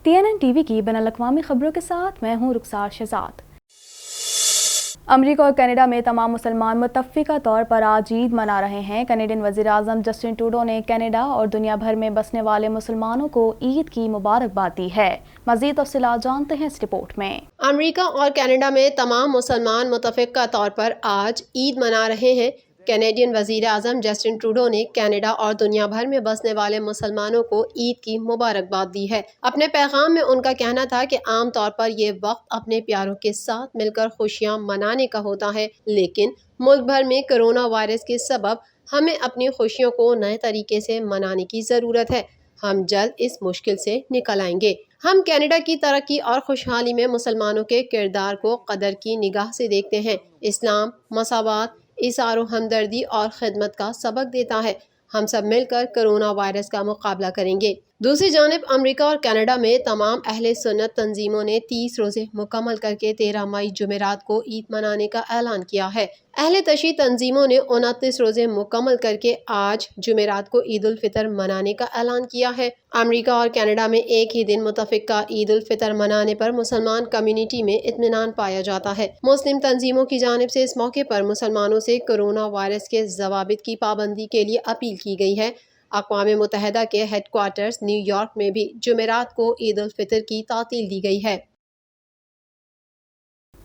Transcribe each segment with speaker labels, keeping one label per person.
Speaker 1: TNN TV की बैनुल-अक़वामी खबरों के साथ मैं हूँ रुखसार शहजाद। अमेरिका और कनाडा में तमाम मुसलमान मुत्तफ़िक़ा तौर पर आज ईद मना रहे हैं। कनेडियन वज़ीर-ए-आज़म जस्टिन ट्रूडो ने कनाडा और दुनिया भर में बसने वाले मुसलमानों को ईद की मुबारकबाद दी है। मज़ीद तफ़सीलात जानते हैं इस रिपोर्ट में।
Speaker 2: अमेरिका और कनाडा में तमाम मुसलमान मुत्तफ़िक़ा तौर पर आज ईद मना रहे हैं। कैनेडियन वज़ीर-ए-आज़म जस्टिन ट्रूडो ने कनाडा और दुनिया भर में बसने वाले मुसलमानों को ईद की मुबारकबाद दी है। अपने पैगाम में उनका कहना था कि आम तौर पर ये वक्त अपने प्यारों के साथ मिलकर खुशियां मनाने का होता है, लेकिन मुल्क भर में कोरोना वायरस के सबब हमें अपनी खुशियों को नए तरीके से मनाने की ज़रूरत है। हम जल्द इस मुश्किल से निकल आएंगे। हम कनाडा की तरक्की और खुशहाली में मुसलमानों के किरदार को कदर की निगाह से देखते हैं। इस्लाम मसावात, इसारो हमदर्दी और खिदमत का सबक देता है। हम सब मिलकर कोरोना वायरस का मुकाबला करेंगे। दूसरी जानिब अमेरिका और कनाडा में तमाम अहले सुन्नत तंजीमों ने 30 रोजे मुकम्मल करके 13 मई जुमेरात को ईद मनाने का ऐलान किया है। अहले तशी तंजीमों ने 29 रोजे मुकम्मल करके आज जुमेरात को ईद उल फितर मनाने का ऐलान किया है। अमेरिका और कनाडा में एक ही दिन मुतफ़िक़ा ईद उल फितर मनाने पर मुसलमान कम्युनिटी में इत्मीनान पाया जाता है। मुस्लिम तंजीमों की जानिब से इस मौके पर मुसलमानों से कोरोना वायरस के ज़वाबित की पाबंदी के लिए अपील की गई है। अक़वाम मुत्तहिदा के हेडक्वार्टर्स न्यूयॉर्क में भी जुमेरात को ईद उल फितर की तातील दी गई है।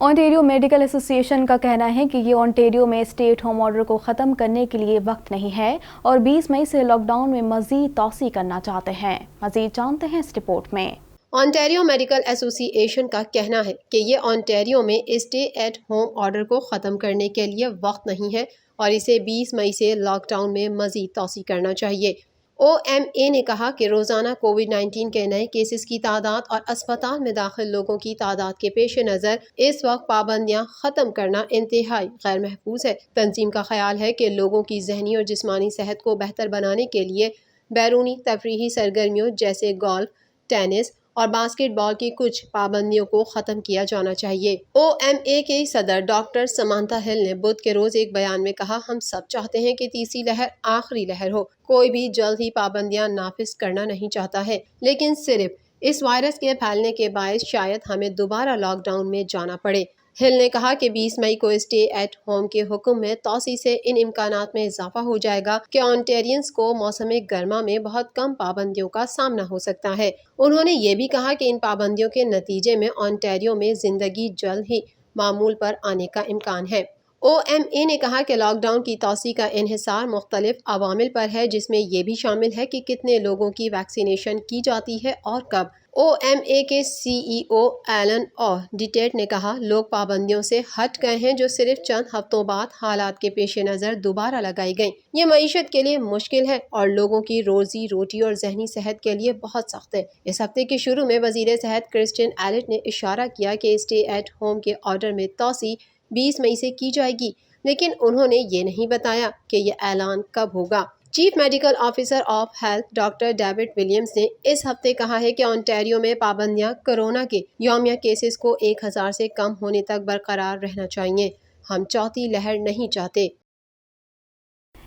Speaker 1: ओंटारियो मेडिकल एसोसिएशन का कहना है कि ये ओंटारियो में स्टेट होम ऑर्डर को ख़त्म करने के लिए वक्त नहीं है और 20 मई से लॉकडाउन में मज़ीद तौसी करना चाहते हैं। मज़ीद जानते हैं इस रिपोर्ट में।
Speaker 2: ओंटारियो मेडिकल एसोसिएशन का कहना है कि ये ओंटारियो में स्टे एट होम ऑर्डर को ख़त्म करने के लिए वक्त नहीं है और इसे 20 मई से लॉकडाउन में मज़ीद तौसी करना चाहिए। OMA ने कहा कि रोज़ाना कोविड-19 के नए केसेस की तादाद और अस्पताल में दाखिल लोगों की तादाद के पेश नज़र इस वक्त पाबंदियां ख़त्म करना इंतहाई गैर महफूज है। तंजीम का ख्याल है कि लोगों की जहनी और जिस्मानी सेहत को बेहतर बनाने के लिए बैरूनी तफरीही सरगर्मियों जैसे गोल्फ, टेनिस और बास्केटबॉल की कुछ पाबंदियों को ख़त्म किया जाना चाहिए। OMA के सदर डॉक्टर समांथा हिल ने बुध के रोज़ एक बयान में कहा, हम सब चाहते हैं कि तीसरी लहर आखिरी लहर हो। कोई भी जल्द ही पाबंदियां नाफिज करना नहीं चाहता है, लेकिन सिर्फ इस वायरस के फैलने के बायस शायद हमें दोबारा लॉकडाउन में जाना पड़े। हिल ने कहा कि 20 मई को स्टे एट होम के हुक्म में तौसी से इन इम्कानात में इजाफा हो जाएगा कि ओंटारियंस को मौसम गर्मा में बहुत कम पाबंदियों का सामना हो सकता है। उन्होंने ये भी कहा कि इन पाबंदियों के नतीजे में ओंटारियो में जिंदगी जल्द ही मामूल पर आने का इम्कान है। OMA ने कहा कि लॉकडाउन की तौसी का इन्हिसार मुख्तलिफ अवामिल पर है, जिसमें यह भी शामिल है कि कितने लोगों की वैक्सीनेशन की जाती है और कब। OMA के CEO एलन और डिटेट ने कहा, लोग पाबंदियों से हट गए हैं जो सिर्फ चंद हफ्तों बाद हालात के पेश नज़र दोबारा लगाई गई। ये मईशत के लिए मुश्किल है और लोगों की रोजी रोटी और जहनी सेहत के लिए बहुत सख्त है। इस हफ्ते के शुरू में वजीर सेहत क्रिस्टियन एलिट ने इशारा किया कि स्टे एट होम के ऑर्डर में तौसी 20 मई से की जाएगी, लेकिन उन्होंने ये नहीं बताया कि ये ऐलान कब होगा। Chief medical officer of health doctor David Williams ने इस हफ्ते कहा है कि ओंटारियो में पाबंदियां कोरोना के यौमिया केसेस को 1000 से कम होने तक बरकरार रहना चाहिए। हम चौथी लहर नहीं चाहते।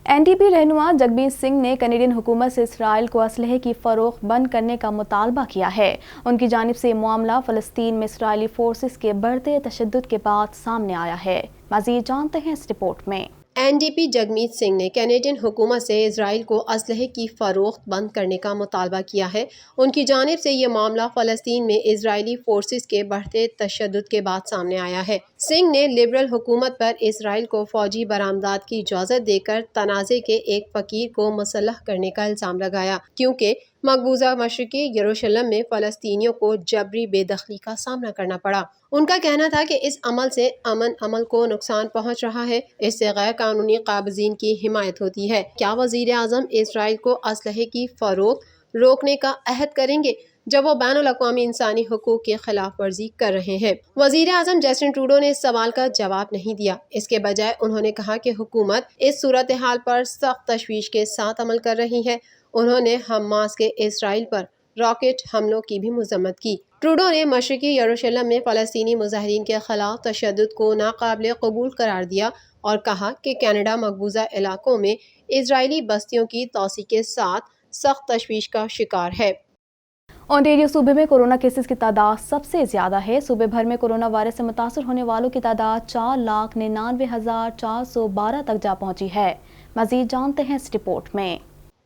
Speaker 1: NDP रहनुमा जगमीत सिंह ने कनेडियन हुकूमत से इसराइल को असलहे की फ़रोख्त बंद करने का मुतालबा किया है। उनकी जानिब से मामला फ़लस्तीन में इसराइली फोर्सेस के बढ़ते तशद्दुद के बाद सामने आया है। मज़ीद जानते हैं इस रिपोर्ट में।
Speaker 2: NDP जगमीत सिंह ने कैनेडियन हुकूमत से इसराइल को असलहे की फ़रोख्त बंद करने का मुतालबा किया है। उनकी जानिब से ये मामला फ़लस्तीन में इजरायली फोर्सेस के बढ़ते तशद्दुद के बाद सामने आया है। सिंह ने लिबरल हुकूमत पर इसराइल को फ़ौजी बरामदात की इजाज़त देकर तनाज़े के एक फ़कीर को मुसल्लह करने का इल्ज़ाम लगाया, क्योंकि मकबूजा मशरिकी यरूशलेम में फ़लस्तीनियों को जबरी बेदखली का सामना करना पड़ा। उनका कहना था कि इस अमल से अमन अमल को नुकसान पहुंच रहा है, इससे गैर कानूनी काबज़ीन की हिमायत होती है। क्या वज़ीर आज़म इसराइल को असलहे की फ़रोख्त रोकने का अहद करेंगे जब वो बैनुल-अक़वामी इंसानी हुकूक की खिलाफ वर्जी कर रहे हैं? वज़ीर आज़म जस्टिन ट्रूडो ने इस सवाल का जवाब नहीं दिया। इसके बजाय उन्होंने कहा कि हुकूमत इस सूरत हाल पर सख्त तशवीश के साथ अमल कर रही है। उन्होंने हमास के इसराइल पर रॉकेट हमलों की भी मज़म्मत की। ट्रूडो ने मशरिकी यरूशलेम में फ़लस्तीनी मुजाहिरीन के खिलाफ तशद्दुद को नाकाबिल कबूल करार दिया और कहा कि कनाडा मकबूजा इलाकों में इजरायली बस्तियों की तौसी के साथ सख्त तशवीश का शिकार है।
Speaker 1: ओंटारियो सूबे में कोरोना केसेस की तादाद सबसे ज्यादा है। सूबे भर में कोरोना वायरस से मुतासर होने वालों की तादाद 4,99,412 तक जा पहुंची है। मजीद जानते हैं इस रिपोर्ट में।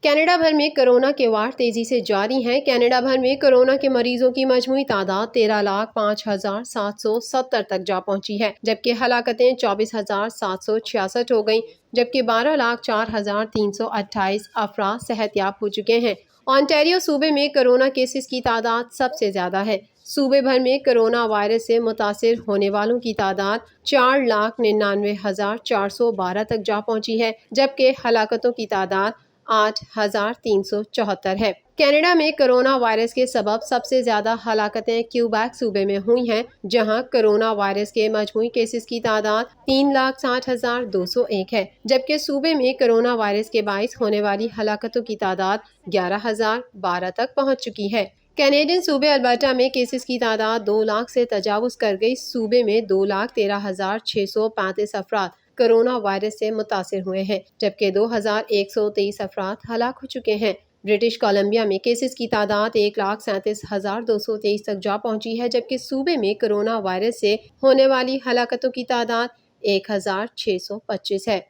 Speaker 2: कनाडा भर में कोरोना के वार तेजी से जारी हैं। कनाडा भर में कोरोना के मरीजों की मजमूई तादाद 13,05,770 तक जा पहुंची है, जबकि हलाकतें 24,766 हो गईं, जबकि 12,04,328 अफराद सेहतयाब हो चुके हैं। ओंटारियो सूबे में कोरोना केसेस की तादाद सबसे ज्यादा है। सूबे भर में कोरोना वायरस से मुतासिर होने वालों की तादाद 4,99,412 तक जा पहुंची है, जबकि हलाकतों की तादाद 8,374 है। कनाडा में कोरोना वायरस के सबब सबसे ज्यादा हलाकतें क्यूबेक सूबे में हुई हैं, जहां कोरोना वायरस के मजमूई केसेस की तादाद 3,60,201 है, जबकि सूबे में कोरोना वायरस के बाइस होने वाली हलाकतों की तादाद 11,012 तक पहुंच चुकी है। कैनेडियन सूबे अल्बर्टा में केसेस की तादाद 2 लाख से तजावुज कर गई। सूबे में 2,13,635 अफराद कोरोना वायरस से मुतासिर हुए हैं, जबकि 2,123 अफराद हलाक हो चुके हैं। ब्रिटिश कोलंबिया में केसेस की तादाद 1,37,223 तक जा पहुंची है, जबकि सूबे में कोरोना वायरस से होने वाली हलाकतों की तादाद 1,625 है।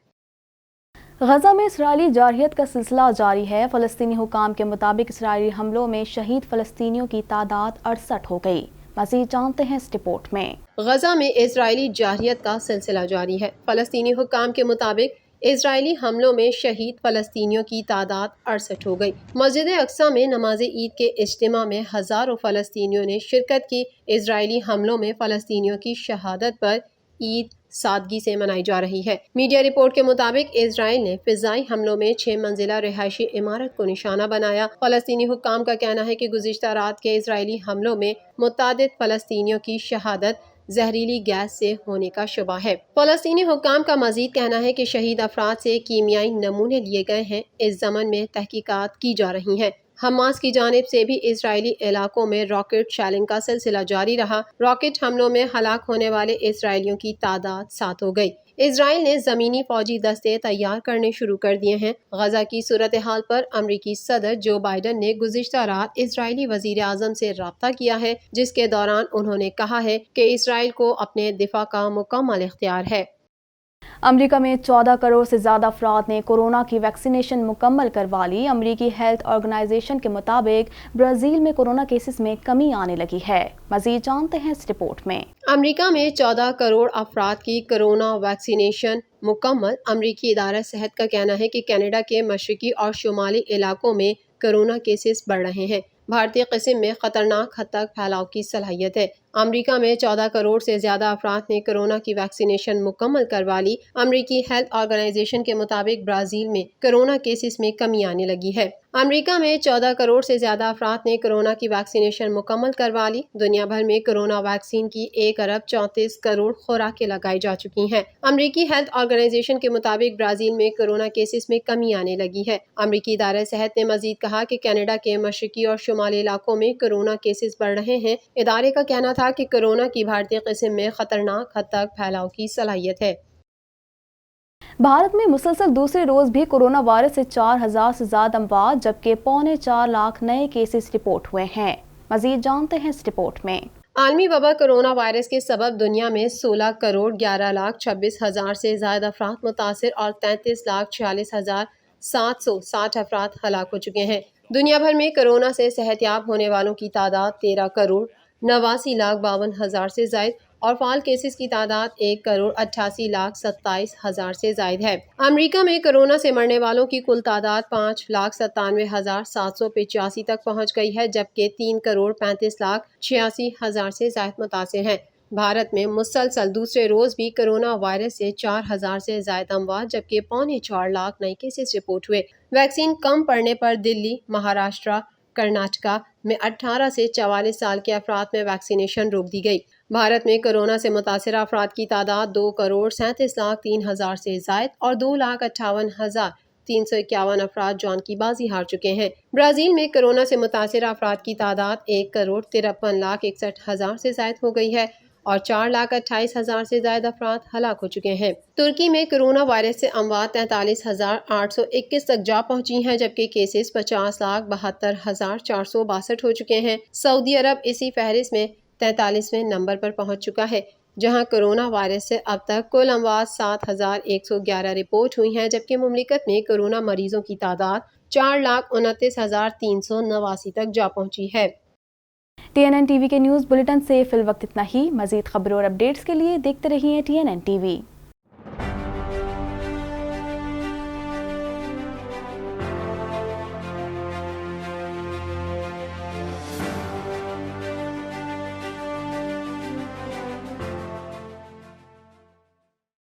Speaker 1: गजा में इसराइली जारहियत का सिलसिला जारी है। फ़लस्तीनी हुकाम के मुताबिक इसराइली हमलों में शहीद फ़लस्तीनियों की तादाद 68 हो गई। मज़ीद जानते हैं इस रिपोर्ट में।
Speaker 2: गजा में इसराइली जारहियत का सिलसिला जारी है। फ़लस्तीनी हुकाम के मुताबिक इसराइली हमलों में शहीद फ़लस्तीनियों की तादाद 68 हो गई। मस्जिद अक्सा में नमाज ईद के इज्तिमा में हज़ारों फ़लस्तीनियों ने शिरकत की। इसराइली हमलों में फ़लस्तीनियों की शहादत पर ईद सादगी से मनाई जा रही है। मीडिया रिपोर्ट के मुताबिक इसराइल ने फिजाई हमलों में 6 मंजिला रिहायशी इमारत को निशाना बनाया। फ़लस्तीनी हुक्काम का कहना है कि गुज़िश्ता रात के इसराइली हमलों में मुतादिद फ़लस्तीनियों की शहादत जहरीली गैस से होने का शुबा है। फ़लस्तीनी हुक्काम का मजीद कहना है कि शहीद अफराद से कीमियाई नमूने लिए गए हैं। इस ज़मन में तहकीकात की जा रही हैं। हमास की जानिब से भी इजरायली इलाकों में रॉकेट शैलिंग का सिलसिला जारी रहा। रॉकेट हमलों में हलाक होने वाले इसराइलियों की तादाद 7 हो गई। इजराइल ने ज़मीनी फौजी दस्ते तैयार करने शुरू कर दिए हैं। गजा की सूरत हाल पर अमरीकी सदर जो बाइडन ने गुज़िश्ता रात इजरायली वज़ीर आज़म से रब्ता किया है, जिसके दौरान उन्होंने कहा है कि इसराइल को अपने दिफा का मुकम्मल इख्तियार है।
Speaker 1: अमेरिका में 14 करोड़ से ज़्यादा अफराद ने कोरोना की वैक्सीनेशन मुकम्मल करवा ली। अमेरिकी हेल्थ ऑर्गेनाइजेशन के मुताबिक ब्राज़ील में कोरोना केसेस में कमी आने लगी है। मज़ीद जानते हैं इस रिपोर्ट में।
Speaker 2: अमेरिका में 14 करोड़ अफराद की कोरोना वैक्सीनेशन मुकम्मल। अमेरिकी इदारा सेहत का कहना है कि कनाडा के मशरकी और शुमाली इलाकों में कोरोना केसेस बढ़ रहे हैं। भारतीय किस्म में खतरनाक हद तक फैलाव की सलाहियत है। अमेरिका में 14 करोड़ से ज्यादा अफराद ने कोरोना की वैक्सीनेशन मुकम्मल करवा ली। अमेरिकी हेल्थ ऑर्गेनाइजेशन के मुताबिक ब्राज़ील में कोरोना केसेस में कमी आने लगी है। अमेरिका में 14 करोड़ से ज्यादा अफराद ने कोरोना की वैक्सीनेशन मुकम्मल करवा ली। दुनिया भर में कोरोना वैक्सीन की 1 अरब 34 करोड़ खुराकें लगाई जा चुकी हैं। अमेरिकी हेल्थ ऑर्गेनाइजेशन के मुताबिक ब्राज़ील में कोरोना केसेस में कमी आने लगी है। अमेरिकी इदारा सेहत ने मजीद कहा कि कनाडा के मशरकी और शुमाली इलाकों में कोरोना केसेस बढ़ रहे हैं। इदारे का कहना था कि कोरोना की भारतीय किस्म में खतरनाक हद तक फैलाव की सलाहियत है।
Speaker 1: भारत में मुसलसल दूसरे रोज भी कोरोना वायरस से 4,000 से ज्यादा अमवात जबकि 4.25 लाख नए केसेस रिपोर्ट हुए हैं। मजीद जानते हैं इस रिपोर्ट में।
Speaker 2: आलमी वबा कोरोना वायरस के सबब दुनिया में 16 करोड़ 11 लाख 26 हजार से ज्यादा अफराद मुतासिर और 33 लाख 46 हजार 760 अफराद हलाक हो चुके हैं। दुनिया भर में कोरोना से सेहतयाब होने वालों की तादाद 13 करोड़ 89 लाख 52 हजार से जायद और फाल केसेस की तादाद 1 करोड़ 88 लाख 27 हजार से जायद है। अमेरिका में कोरोना से मरने वालों की कुल तादाद 5 लाख 97 हजार 785 तक पहुंच गई है, जबकि 3 करोड़ 35 लाख 86 हजार से जायद मुतासिर हैं। भारत में मुसलसल दूसरे रोज भी कोरोना वायरस से 4,000 से ज्यादा अमवात जबकि 4.25 लाख नए केसेस रिपोर्ट हुए। वैक्सीन कम पड़ने पर दिल्ली, महाराष्ट्र, कर्नाटका में 18 से 44 साल के अफराद में वैक्सीनेशन रोक दी गई। भारत में कोरोना से मुतासिर अफराद की तादाद 2 करोड़ 37 लाख 3 हजार से जायद और 2 लाख 58 हजार 351 अफराद जान की बाजी हार चुके हैं। ब्राज़ील में कोरोना से मुतासिर अफराद की तादाद 1 करोड़ 53 लाख 61 हजार से जायद हो गई है اور 4,28,000 سے زائد افراد ہلاک ہو چکے ہیں۔ ترکی میں کرونا وائرس سے اموات 43,821 تک جا پہنچی ہیں، جبکہ کیسز 50,72,462 ہو چکے ہیں۔ سعودی عرب اسی فہرست میں 43ویں نمبر پر پہنچ چکا ہے، جہاں کرونا وائرس سے اب تک کل اموات 7,111 رپورٹ ہوئی ہیں، جبکہ مملکت میں کرونا مریضوں کی تعداد 4,29,389 تک جا پہنچی ہے۔
Speaker 1: TNN TV کے نیوز بلیٹن سے فی الوقت اتنا ہی۔ مزید خبروں اور اپڈیٹس کے لیے دیکھتے رہیے TNN TV۔